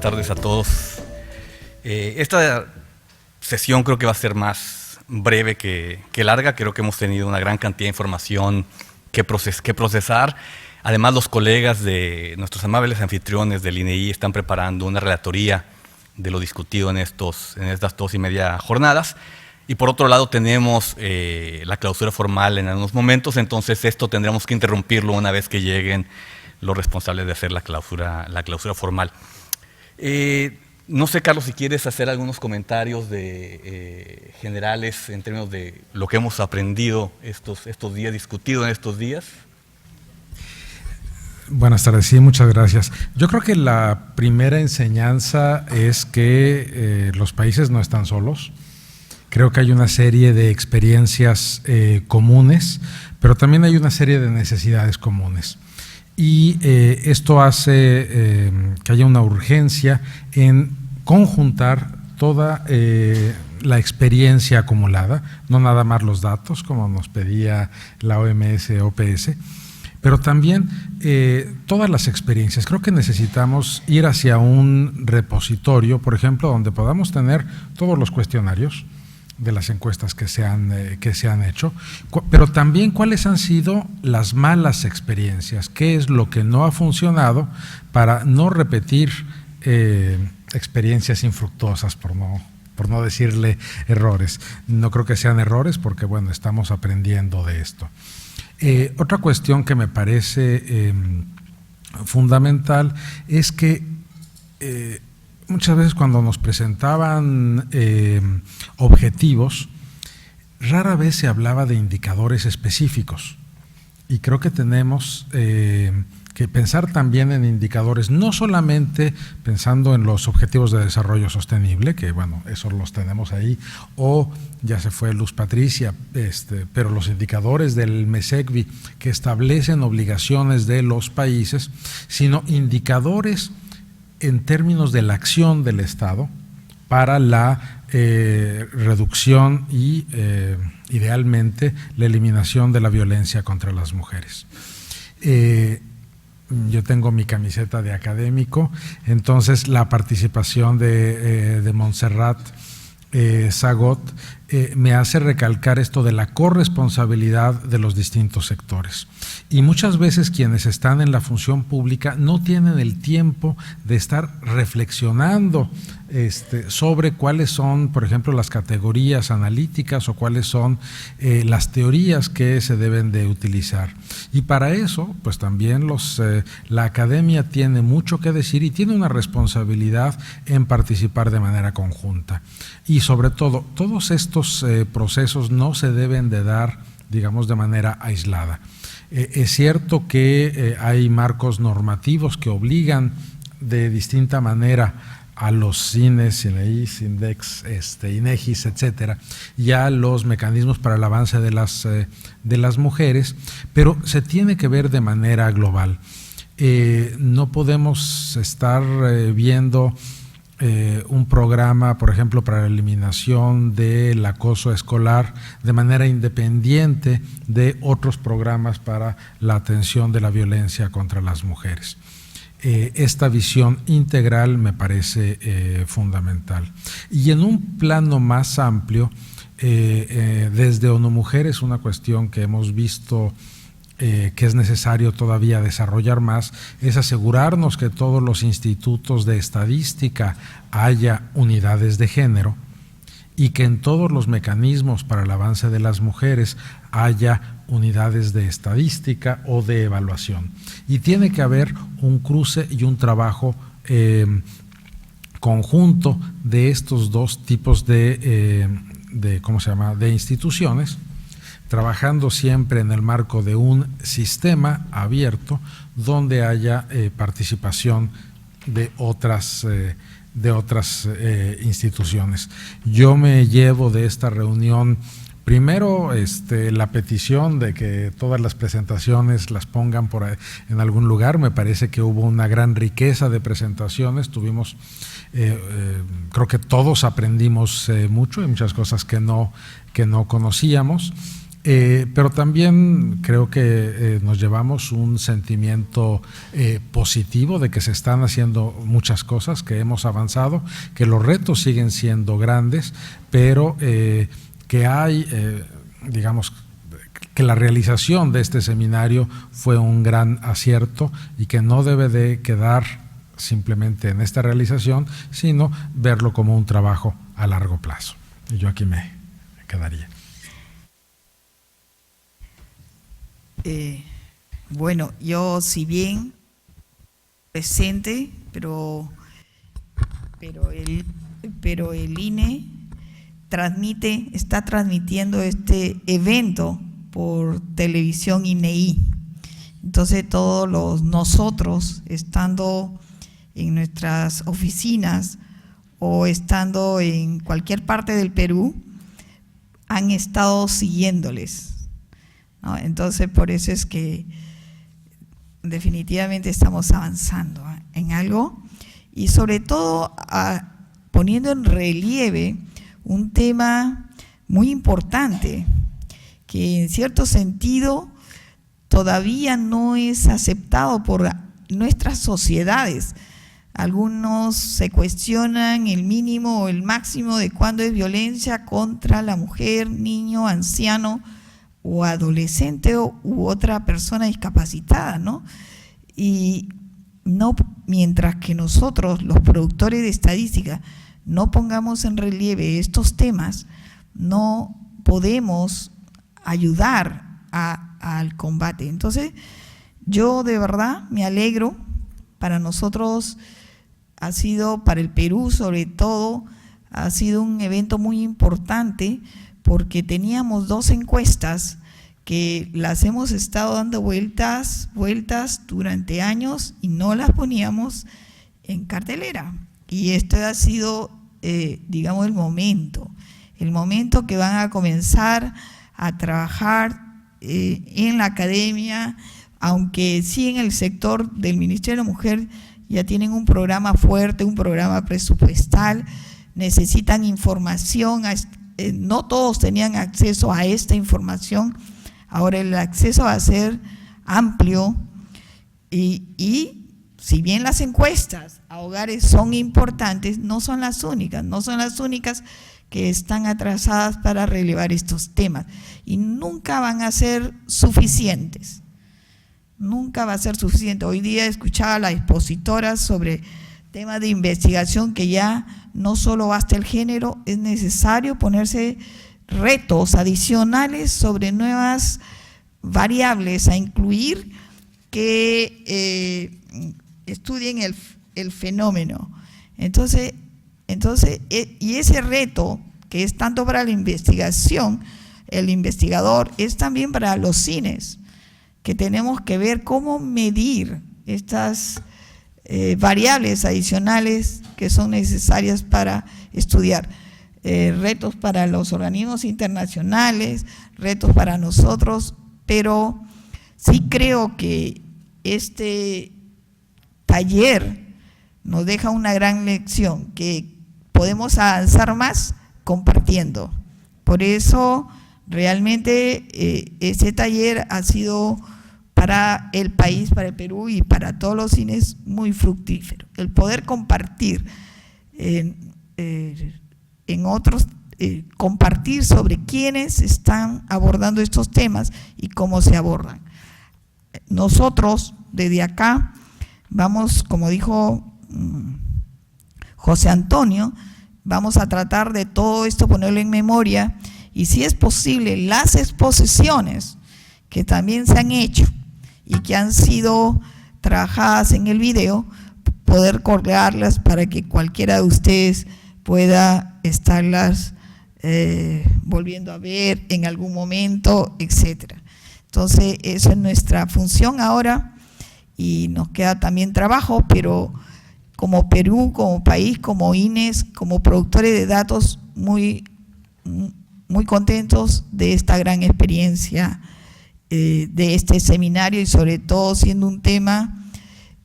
tardes a todos. Esta sesión creo que va a ser más breve que larga. Creo que hemos tenido una gran cantidad de información que procesar. Además, los colegas de nuestros amables anfitriones del INEI están preparando una relatoría de lo discutido en estas 2:30 jornadas. Y por otro lado tenemos la clausura formal en algunos momentos, entonces esto tendremos que interrumpirlo una vez que lleguen los responsables de hacer la clausura formal. No sé, Carlos, si quieres hacer algunos comentarios generales en términos de lo que hemos aprendido estos días, discutido en estos días. Buenas tardes, sí, muchas gracias. Yo creo que la primera enseñanza es que los países no están solos. Creo que hay una serie de experiencias comunes, pero también hay una serie de necesidades comunes. Y esto hace que haya una urgencia en conjuntar toda la experiencia acumulada, no nada más los datos, como nos pedía la OMS-OPS, pero también todas las experiencias. Creo que necesitamos ir hacia un repositorio, por ejemplo, donde podamos tener todos los cuestionarios de las encuestas que se han hecho, pero también cuáles han sido las malas experiencias, qué es lo que no ha funcionado para no repetir experiencias infructuosas, por no decirle errores. No creo que sean errores porque, bueno, estamos aprendiendo de esto. Otra cuestión que me parece fundamental es que muchas veces cuando nos presentaban objetivos, rara vez se hablaba de indicadores específicos. Y creo que tenemos que pensar también en indicadores, no solamente pensando en los objetivos de desarrollo sostenible, que bueno, esos los tenemos ahí, o ya se fue Luz Patricia, pero los indicadores del MESECVI que establecen obligaciones de los países, sino indicadores en términos de la acción del Estado para la reducción y idealmente la eliminación de la violencia contra las mujeres. Yo tengo mi camiseta de académico, entonces la participación de Montserrat Sagot me hace recalcar esto de la corresponsabilidad de los distintos sectores. Y muchas veces quienes están en la función pública no tienen el tiempo de estar reflexionando sobre cuáles son, por ejemplo, las categorías analíticas o cuáles son las teorías que se deben de utilizar. Y para eso, pues también la academia tiene mucho que decir y tiene una responsabilidad en participar de manera conjunta. Y sobre todo, todos estos procesos no se deben de dar, digamos, de manera aislada. Es cierto que hay marcos normativos que obligan de distinta manera a los CINES, CINEI, SINDEX, INEGIS, etcétera, y a los mecanismos para el avance de las mujeres, pero se tiene que ver de manera global. No podemos estar viendo un programa, por ejemplo, para la eliminación del acoso escolar de manera independiente de otros programas para la atención de la violencia contra las mujeres. Esta visión integral me parece fundamental. Y en un plano más amplio, desde ONU Mujeres, una cuestión que hemos visto que es necesario todavía desarrollar más, es asegurarnos que todos los institutos de estadística haya unidades de género y que en todos los mecanismos para el avance de las mujeres haya unidades de estadística o de evaluación. Y tiene que haber un cruce y un trabajo conjunto de estos dos tipos de instituciones, trabajando siempre en el marco de un sistema abierto donde haya participación de otras instituciones. Yo me llevo de esta reunión primero la petición de que todas las presentaciones las pongan por ahí, en algún lugar. Me parece que hubo una gran riqueza de presentaciones, tuvimos creo que todos aprendimos mucho, hay muchas cosas que no conocíamos. Pero también creo que nos llevamos un sentimiento positivo de que se están haciendo muchas cosas, que hemos avanzado, que los retos siguen siendo grandes, pero que hay, digamos, que la realización de este seminario fue un gran acierto y que no debe de quedar simplemente en esta realización, sino verlo como un trabajo a largo plazo. Y yo aquí me quedaría. Bueno, yo si bien presente, pero el INE está transmitiendo este evento por televisión INEI. Entonces todos nosotros, estando en nuestras oficinas o estando en cualquier parte del Perú, han estado siguiéndoles, ¿no? Entonces por eso es que definitivamente estamos avanzando en algo, y sobre todo poniendo en relieve un tema muy importante que en cierto sentido todavía no es aceptado por nuestras sociedades. Algunos se cuestionan el mínimo o el máximo de cuándo es violencia contra la mujer, niño, anciano o adolescente u otra persona discapacitada, ¿no? Y no, mientras que nosotros, los productores de estadística, no pongamos en relieve estos temas, no podemos ayudar al combate. Entonces, yo de verdad me alegro. Para nosotros ha sido, para el Perú sobre todo, ha sido un evento muy importante, porque teníamos 2 encuestas que las hemos estado dando vueltas durante años y no las poníamos en cartelera. Y esto ha sido, digamos, el momento que van a comenzar a trabajar en la academia, aunque sí en el sector del Ministerio de la Mujer ya tienen un programa fuerte, un programa presupuestal, necesitan información, no todos tenían acceso a esta información, ahora el acceso va a ser amplio y si bien las encuestas a hogares son importantes, no son las únicas que están atrasadas para relevar estos temas y nunca van a ser suficientes. Nunca va a ser suficiente. Hoy día escuchaba a la expositora sobre temas de investigación que ya no solo basta el género, es necesario ponerse retos adicionales sobre nuevas variables a incluir que estudien el fenómeno. Entonces, y ese reto que es tanto para la investigación, el investigador, es también para los cines, que tenemos que ver cómo medir estas variables adicionales que son necesarias para estudiar. Retos para los organismos internacionales, retos para nosotros, pero sí creo que este taller nos deja una gran lección, que podemos avanzar más compartiendo. Por eso realmente este taller ha sido para el país, para el Perú y para todos los cines muy fructífero. El poder compartir en otros, compartir sobre quiénes están abordando estos temas y cómo se abordan. Nosotros desde acá vamos, como dijo José Antonio, vamos a tratar de todo esto ponerlo en memoria y si es posible las exposiciones que también se han hecho y que han sido trabajadas en el video, poder colgarlas para que cualquiera de ustedes pueda estarlas volviendo a ver en algún momento, etcétera. Entonces, eso es nuestra función ahora y nos queda también trabajo, pero como Perú, como país, como INES, como productores de datos, muy contentos de esta gran experiencia de este seminario y sobre todo siendo un tema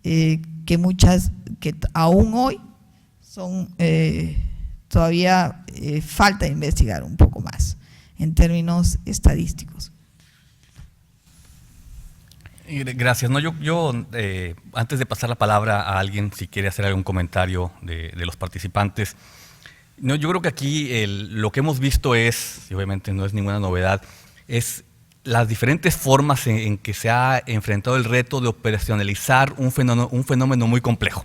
que aún hoy son todavía falta investigar un poco más en términos estadísticos. Gracias. No, antes de pasar la palabra a alguien, si quiere hacer algún comentario de los participantes, no, yo creo que aquí lo que hemos visto es, y obviamente no es ninguna novedad, es las diferentes formas en que se ha enfrentado el reto de operacionalizar un fenómeno muy complejo.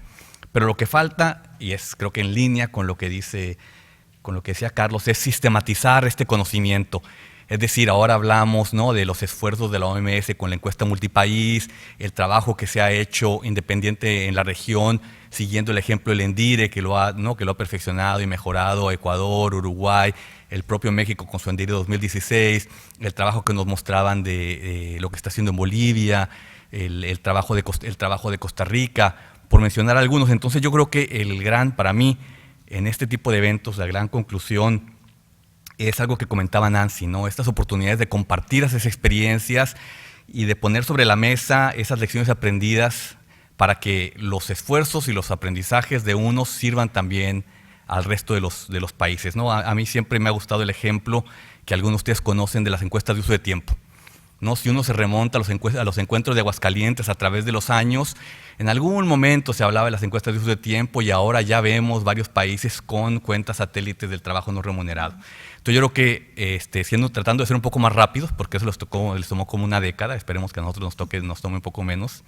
Pero lo que falta, y es creo que en línea con lo que decía Carlos, es sistematizar este conocimiento. Es decir, ahora hablamos, ¿no?, de los esfuerzos de la OMS con la encuesta multipaís, el trabajo que se ha hecho independiente en la región, siguiendo el ejemplo del ENDIRE, que lo ha perfeccionado y mejorado Ecuador, Uruguay, el propio México con su ENDIRE 2016, el trabajo que nos mostraban de lo que está haciendo en Bolivia, el trabajo de Costa Rica, por mencionar algunos. Entonces yo creo que para mí, en este tipo de eventos, la gran conclusión es algo que comentaba Nancy, ¿no? Estas oportunidades de compartir esas experiencias y de poner sobre la mesa esas lecciones aprendidas para que los esfuerzos y los aprendizajes de unos sirvan también al resto de los países, ¿no? A mí siempre me ha gustado el ejemplo que algunos de ustedes conocen de las encuestas de uso de tiempo, ¿no? Si uno se remonta a los encuentros de Aguascalientes a través de los años, en algún momento se hablaba de las encuestas de uso de tiempo y ahora ya vemos varios países con cuentas satélites del trabajo no remunerado. Entonces yo creo que tratando de ser un poco más rápidos, porque eso les tomó como una década, esperemos que a nosotros nos tome un poco menos,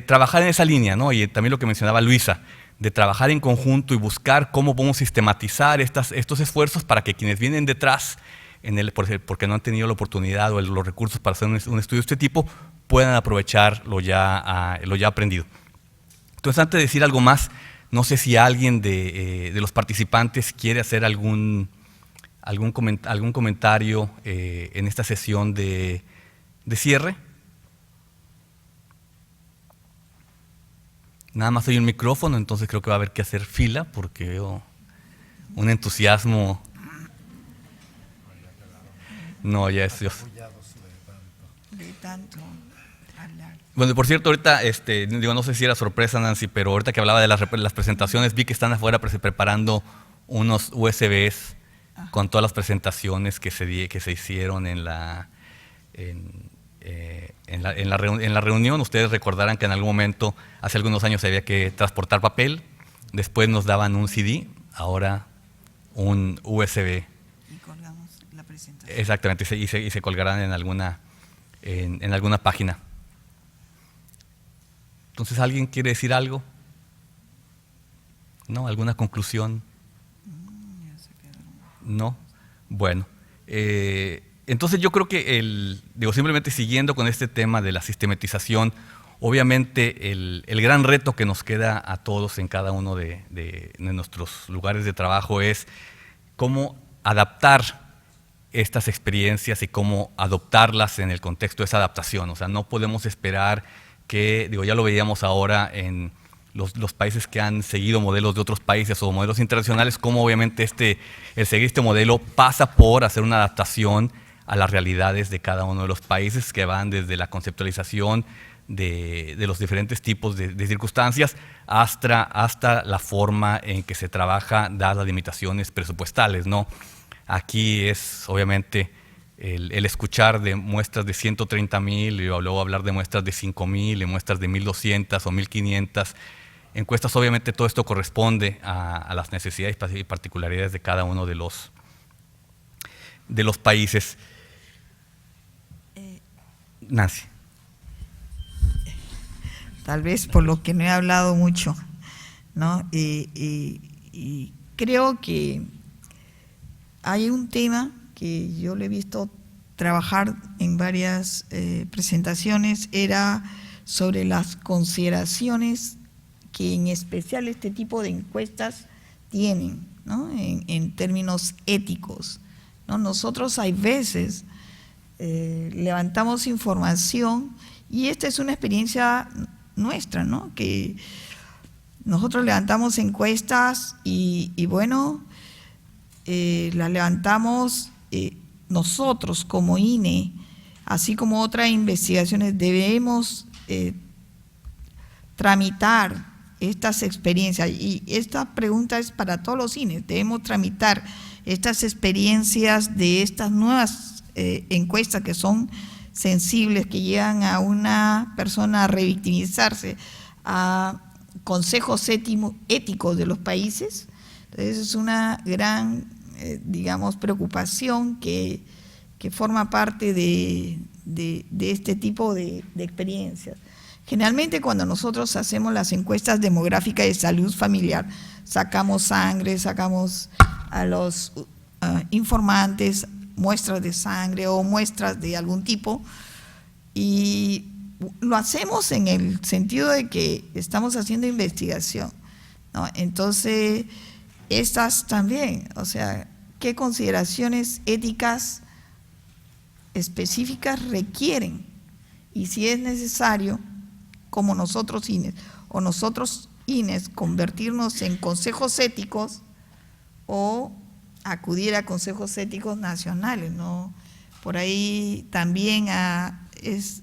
trabajar en esa línea, ¿no? Y también lo que mencionaba Luisa, de trabajar en conjunto y buscar cómo podemos sistematizar estos esfuerzos para que quienes vienen detrás, porque no han tenido la oportunidad o los recursos para hacer un estudio de este tipo, puedan aprovechar lo ya aprendido. Entonces, antes de decir algo más, no sé si alguien de los participantes quiere hacer algún comentario en esta sesión de cierre. Nada más hay un micrófono, entonces creo que va a haber que hacer fila porque veo un entusiasmo. No, ya es Dios. De tanto hablar. Bueno, por cierto, ahorita, no sé si era sorpresa, Nancy, pero ahorita que hablaba de las presentaciones, vi que están afuera preparando unos USBs con todas las presentaciones que se hicieron en la reunión. Ustedes recordarán que en algún momento, hace algunos años, había que transportar papel, después nos daban un CD, ahora un USB. Y colgamos la presentación. Exactamente, y se colgarán en alguna página. Entonces, ¿alguien quiere decir algo? ¿No? ¿Alguna conclusión? ¿No? Bueno. Entonces yo creo que simplemente siguiendo con este tema de la sistematización, obviamente el gran reto que nos queda a todos en cada uno de nuestros lugares de trabajo es cómo adaptar estas experiencias y cómo adoptarlas en el contexto de esa adaptación. O sea, no podemos esperar que, ya lo veíamos ahora en los países que han seguido modelos de otros países o modelos internacionales, cómo obviamente el seguir este modelo pasa por hacer una adaptación a las realidades de cada uno de los países, que van desde la conceptualización de los diferentes tipos de circunstancias hasta la forma en que se trabaja dadas las limitaciones presupuestales, ¿no? Aquí es obviamente el escuchar de muestras de 130,000 y luego hablar de muestras de 5,000 y muestras de 1,200 o 1,500 encuestas. Obviamente todo esto corresponde a las necesidades y particularidades de cada uno de los países. Nancy. Tal vez por lo que no he hablado mucho, ¿no? Y creo que hay un tema que yo le he visto trabajar en varias presentaciones, era sobre las consideraciones que en especial este tipo de encuestas tienen, ¿no? En términos éticos, ¿no? Nosotros hay veces levantamos información y esta es una experiencia nuestra, ¿no? Que nosotros levantamos encuestas y bueno, las levantamos nosotros como INE, así como otras investigaciones, debemos tramitar estas experiencias, y esta pregunta es para todos los INEs, debemos tramitar estas experiencias de estas nuevas encuestas que son sensibles que llevan a una persona a revictimizarse, a consejos éticos de los países. Entonces es una gran, digamos, preocupación que forma parte de este tipo de experiencias. Generalmente cuando nosotros hacemos las encuestas demográficas de salud familiar, sacamos sangre, sacamos a los informantes, muestras de sangre o muestras de algún tipo, y lo hacemos en el sentido de que estamos haciendo investigación, ¿no? Entonces, estas también, o sea, ¿qué consideraciones éticas específicas requieren? Y si es necesario, como nosotros INES, o nosotros INES, convertirnos en consejos éticos o acudir a consejos éticos nacionales, ¿no? Por ahí también es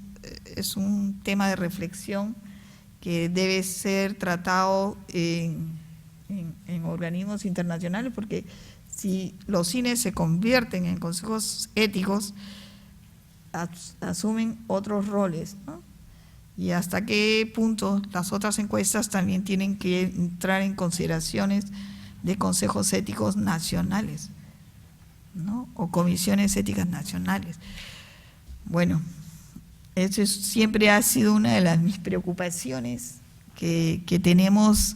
un tema de reflexión que debe ser tratado en organismos internacionales, porque si los INES se convierten en consejos éticos, asumen otros roles, ¿no? Y hasta qué punto las otras encuestas también tienen que entrar en consideraciones de consejos éticos nacionales, ¿no? O comisiones éticas nacionales. Bueno, eso siempre ha sido una de mis preocupaciones que tenemos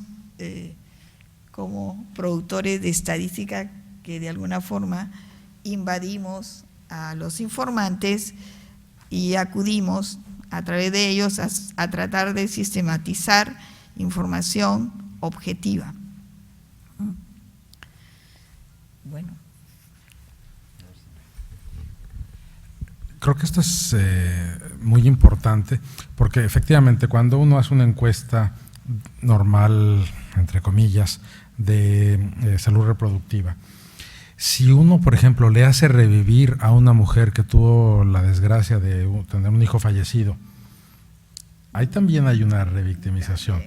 como productores de estadística, que de alguna forma invadimos a los informantes y acudimos a través de ellos a tratar de sistematizar información objetiva. Bueno. Creo que esto es muy importante, porque efectivamente cuando uno hace una encuesta normal, entre comillas, de salud reproductiva, si uno, por ejemplo, le hace revivir a una mujer que tuvo la desgracia de tener un hijo fallecido, ahí también hay una revictimización.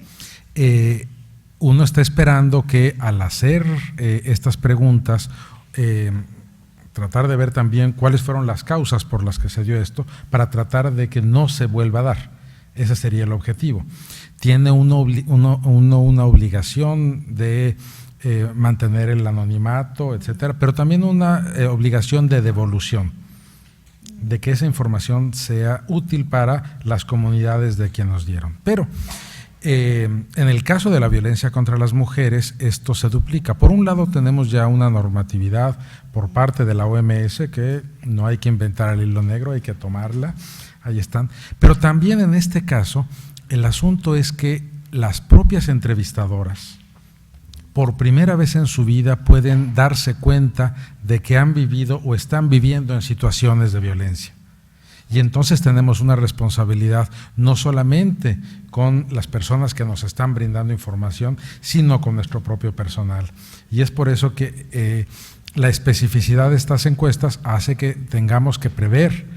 Uno está esperando que al hacer estas preguntas, tratar de ver también cuáles fueron las causas por las que se dio esto, para tratar de que no se vuelva a dar. Ese sería el objetivo. Tiene uno una obligación de mantener el anonimato, etcétera, pero también una obligación de devolución, de que esa información sea útil para las comunidades de quien nos dieron. Pero en el caso de la violencia contra las mujeres, esto se duplica. Por un lado, tenemos ya una normatividad por parte de la OMS, que no hay que inventar el hilo negro, hay que tomarla, ahí están. Pero también en este caso, el asunto es que las propias entrevistadoras, por primera vez en su vida, pueden darse cuenta de que han vivido o están viviendo en situaciones de violencia. Y entonces tenemos una responsabilidad no solamente con las personas que nos están brindando información, sino con nuestro propio personal. Y es por eso que la especificidad de estas encuestas hace que tengamos que prever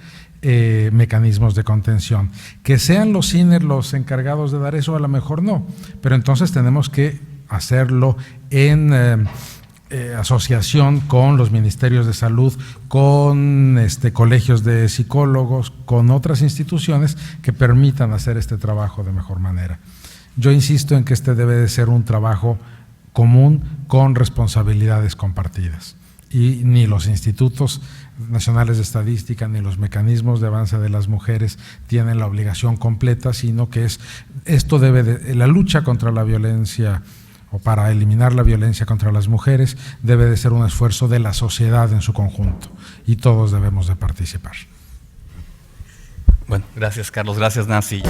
mecanismos de contención. Que sean los INES los encargados de dar eso, a lo mejor no, pero entonces tenemos que hacerlo en asociación con los ministerios de salud, con colegios de psicólogos, con otras instituciones que permitan hacer este trabajo de mejor manera. Yo insisto en que este debe de ser un trabajo común con responsabilidades compartidas, y ni los institutos nacionales de estadística ni los mecanismos de avance de las mujeres tienen la obligación completa, sino que la lucha contra la violencia o para eliminar la violencia contra las mujeres debe de ser un esfuerzo de la sociedad en su conjunto, y todos debemos de participar. Bueno, gracias Carlos, gracias Nancy.